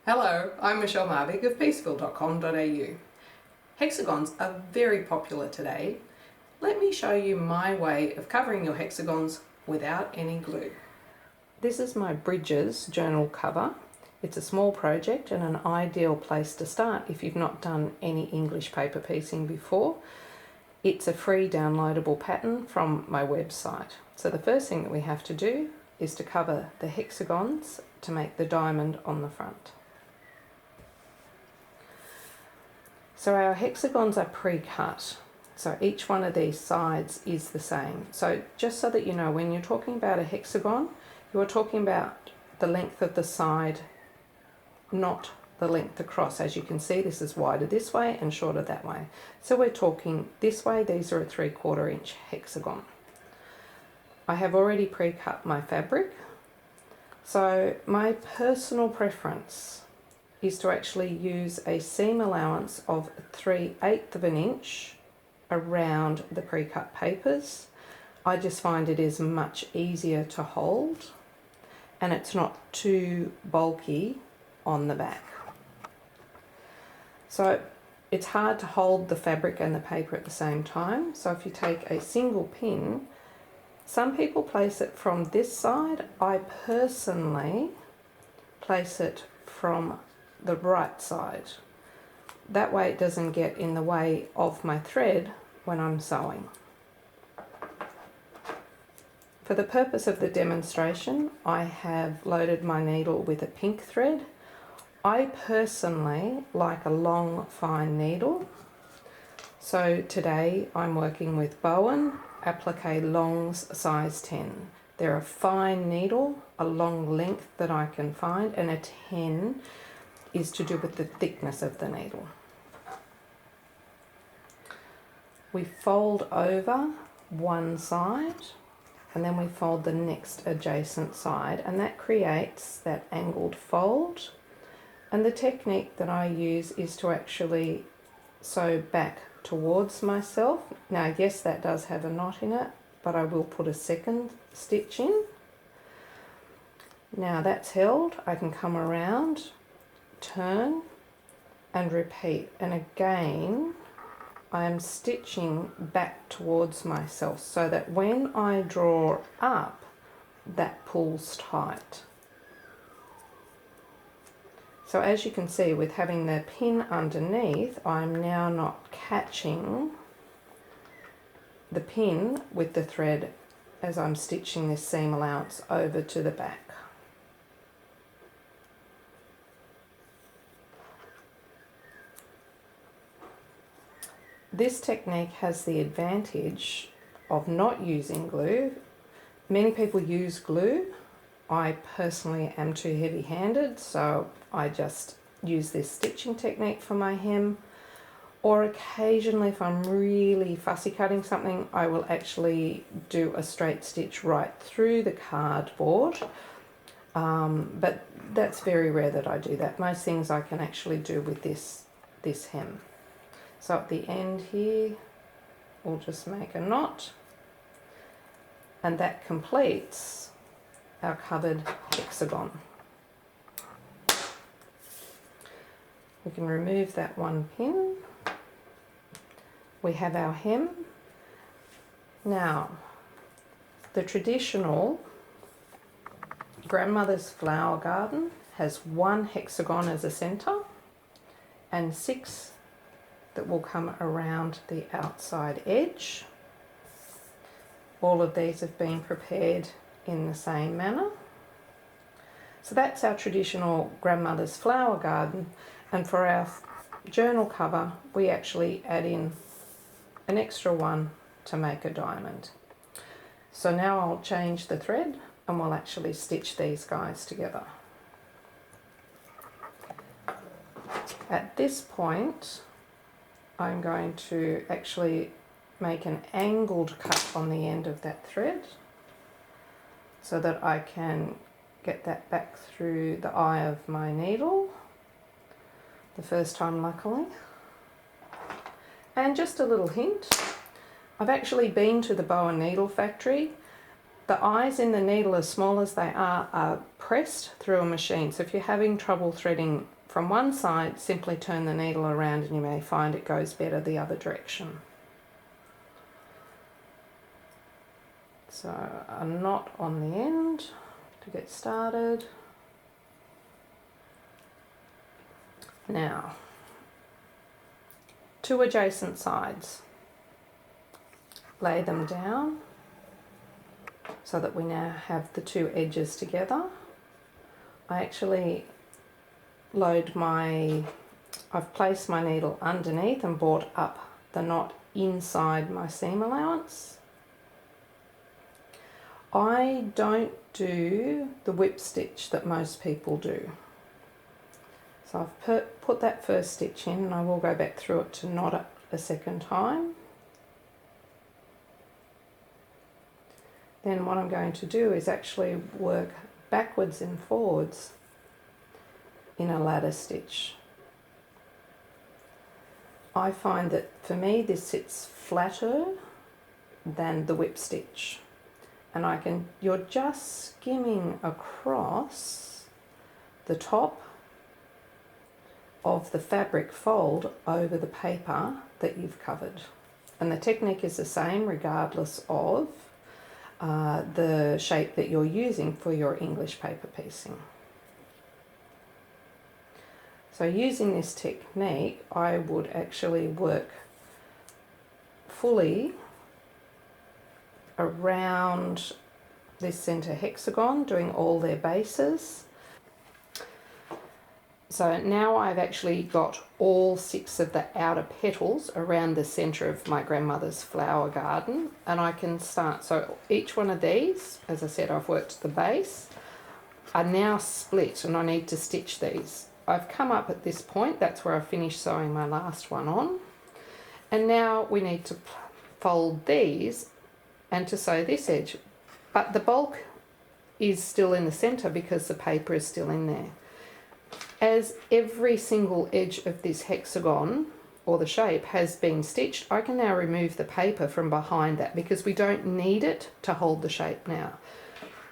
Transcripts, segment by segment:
Hello, I'm Michelle Marvig of peaceville.com.au. Hexagons are very popular today. Let me show you my way of covering your hexagons without any glue. This is my Bridges journal cover. It's a small project and an ideal place to start if you've not done any English paper piecing before. It's a free downloadable pattern from my website. So the first thing that we have to do is to cover the hexagons to make the diamond on the front. So our hexagons are pre-cut. So each one of these sides is the same. So just so that you know, when you're talking about a hexagon, you're talking about the length of the side, not the length across. As you can see, this is wider this way and shorter that way. So we're talking this way, these are a 3/4 inch hexagon. I have already pre-cut my fabric. So my personal preference is to actually use a seam allowance of 3/8 of an inch around the pre-cut papers. I just find it is much easier to hold and it's not too bulky on the back. So it's hard to hold the fabric and the paper at the same time. So if you take a single pin, some people place it from this side. I personally place it from the right side. That way it doesn't get in the way of my thread when I'm sewing. For the purpose of the demonstration, I have loaded my needle with a pink thread. I personally like a long, fine needle. So today I'm working with Bowen Applique Longs size 10. They're a fine needle, a long length that I can find, and a 10 is to do with the thickness of the needle. We fold over one side and then we fold the next adjacent side, and that creates that angled fold. And the technique that I use is to actually sew back towards myself. Now yes, that does have a knot in it, but I will put a second stitch in. Now that's held, I can come around, turn and repeat, and again I am stitching back towards myself so that when I draw up, that pulls tight. So as you can see, with having the pin underneath, I'm now not catching the pin with the thread as I'm stitching this seam allowance over to the back. This technique has the advantage of not using glue. Many people use glue. I personally am too heavy-handed, so I just use this stitching technique for my hem. Or occasionally, if I'm really fussy cutting something, I will actually do a straight stitch right through the cardboard. But that's very rare that I do that. Most things I can actually do with this hem. So at the end here, we'll just make a knot, and that completes our covered hexagon. We can remove that one pin. We have our hem. Now, the traditional grandmother's flower garden has one hexagon as a centre and 6 that will come around the outside edge. All of these have been prepared in the same manner. So that's our traditional grandmother's flower garden, and for our journal cover we actually add in an extra one to make a diamond. So now I'll change the thread and we'll actually stitch these guys together. At this point I'm going to actually make an angled cut on the end of that thread so that I can get that back through the eye of my needle, the first time luckily. And just a little hint, I've actually been to the bow and needle factory The eyes in the needle, as small as they are pressed through a machine. So if you're having trouble threading from one side, simply turn the needle around and you may find it goes better the other direction. So a knot on the end to get started. Now, 2 adjacent sides. Lay them down so that we now have the 2 edges together. I actually I've placed my needle underneath and brought up the knot inside my seam allowance. I don't do the whip stitch that most people do. So I've put that first stitch in, and I will go back through it to knot it a second time. Then what I'm going to do is actually work backwards and forwards in a ladder stitch. I find that for me this sits flatter than the whip stitch, and you're just skimming across the top of the fabric fold over the paper that you've covered, and the technique is the same regardless of the shape that you're using for your English paper piecing. So using this technique, I would actually work fully around this center hexagon, doing all their bases. So now I've actually got all 6 of the outer petals around the center of my grandmother's flower garden, and I can start. So each one of these, as I said, I've worked the base, are now split, and I need to stitch these. I've come up at this point, that's where I finished sewing my last one on, and now we need to fold these and to sew this edge, but the bulk is still in the center because the paper is still in there. As every single edge of this hexagon or the shape has been stitched, I can now remove the paper from behind that because we don't need it to hold the shape now.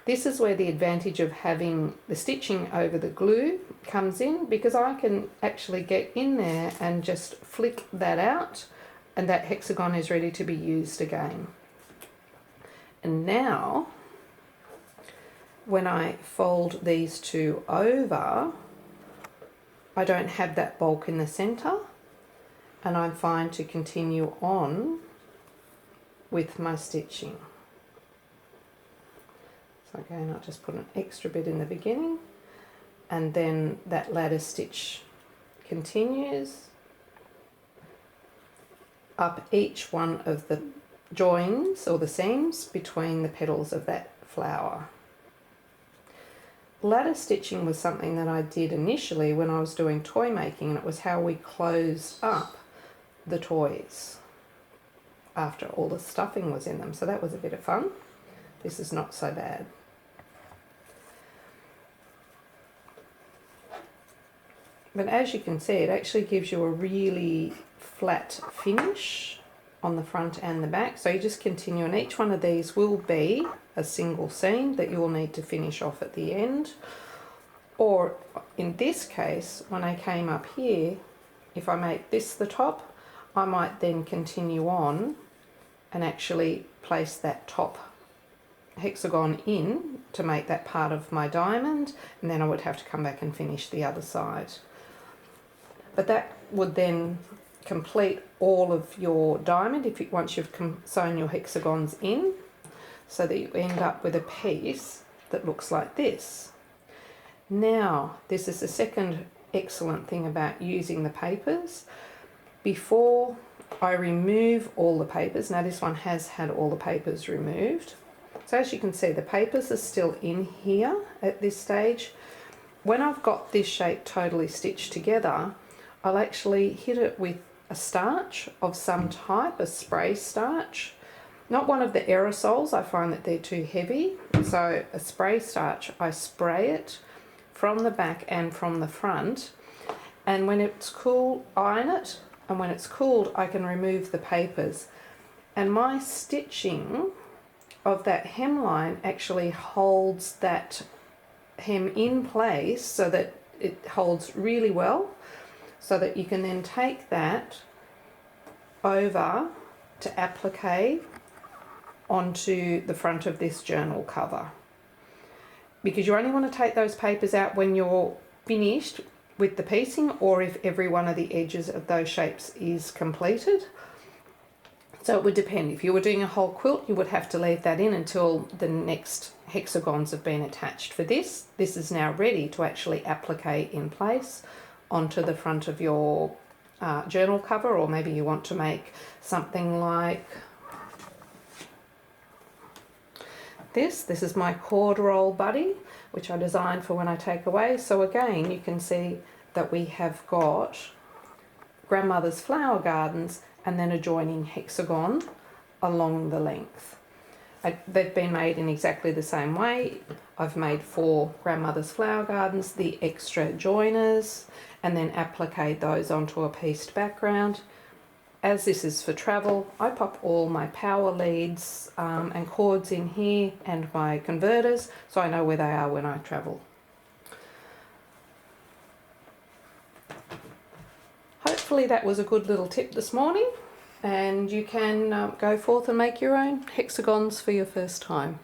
This is where the advantage of having the stitching over the glue comes in, because I can actually get in there and just flick that out, and that hexagon is ready to be used again. And now, when I fold these 2 over, I don't have that bulk in the center, and I'm fine to continue on with my stitching. So again, I'll just put an extra bit in the beginning, and then that ladder stitch continues up each one of the joins or the seams between the petals of that flower. Ladder stitching was something that I did initially when I was doing toy making, and it was how we closed up the toys after all the stuffing was in them. So that was a bit of fun. This is not so bad. But as you can see, it actually gives you a really flat finish on the front and the back. So you just continue, and each one of these will be a single seam that you will need to finish off at the end. Or in this case, when I came up here, if I make this the top, I might then continue on and actually place that top hexagon in to make that part of my diamond, and then I would have to come back and finish the other side. But that would then complete all of your diamond once you've sewn your hexagons in, so that you end up with a piece that looks like this. Now, this is the second excellent thing about using the papers. Before I remove all the papers, now this one has had all the papers removed. So as you can see, the papers are still in here at this stage. When I've got this shape totally stitched together, I'll actually hit it with a starch of some type, a spray starch. Not one of the aerosols, I find that they're too heavy. So a spray starch, I spray it from the back and from the front. And when it's cool, iron it. And when it's cooled, I can remove the papers. And my stitching of that hemline actually holds that hem in place so that it holds really well, so that you can then take that over to applique onto the front of this journal cover. Because you only want to take those papers out when you're finished with the piecing, or if every one of the edges of those shapes is completed. So it would depend. If you were doing a whole quilt, you would have to leave that in until the next hexagons have been attached. For this is now ready to actually applique in place onto the front of your journal cover, or maybe you want to make something like this. This is my cord roll buddy, which I designed for when I take away. So again, you can see that we have got grandmother's flower gardens and then a joining hexagon along the length. They've been made in exactly the same way. I've made 4 grandmother's flower gardens, the extra joiners, and then applique those onto a pieced background. As this is for travel, I pop all my power leads and cords in here and my converters, so I know where they are when I travel. Hopefully that was a good little tip this morning, and you can go forth and make your own hexagons for your first time.